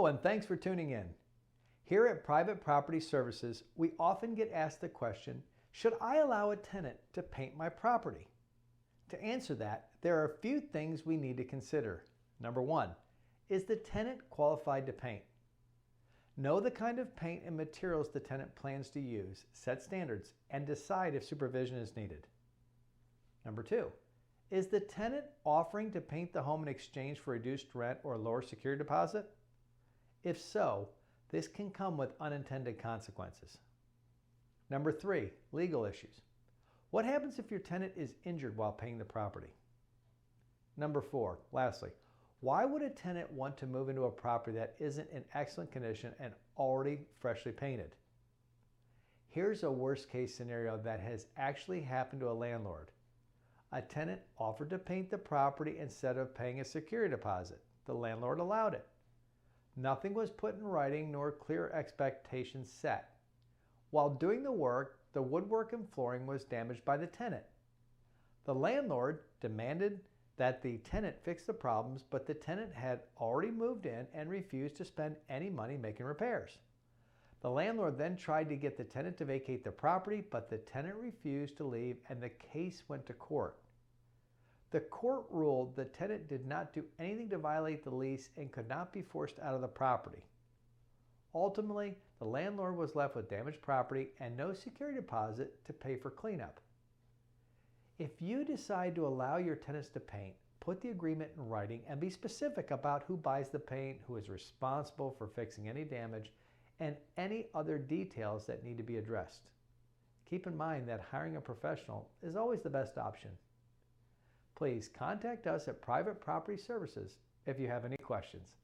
Hello, and thanks for tuning in. Here at Private Property Services, we often get asked the question, should I allow a tenant to paint my property? To answer that, there are a few things we need to consider. Number one, is the tenant qualified to paint? Know the kind of paint and materials the tenant plans to use, set standards, and decide if supervision is needed. Number two, is the tenant offering to paint the home in exchange for reduced rent or lower security deposit? If so, this can come with unintended consequences. Number three, legal issues. What happens if your tenant is injured while paying the property? Number four, lastly, why would a tenant want to move into a property that isn't in excellent condition and already freshly painted? Here's a worst case scenario that has actually happened to a landlord. A tenant offered to paint the property instead of paying a security deposit. The landlord allowed it. Nothing was put in writing nor clear expectations set. While doing the work, the woodwork and flooring was damaged by the tenant. The landlord demanded that the tenant fix the problems, but the tenant had already moved in and refused to spend any money making repairs. The landlord then tried to get the tenant to vacate the property, but the tenant refused to leave and the case went to court. The court ruled the tenant did not do anything to violate the lease and could not be forced out of the property. Ultimately, the landlord was left with damaged property and no security deposit to pay for cleanup. If you decide to allow your tenants to paint, put the agreement in writing and be specific about who buys the paint, who is responsible for fixing any damage, and any other details that need to be addressed. Keep in mind that hiring a professional is always the best option. Please contact us at Private Property Services if you have any questions.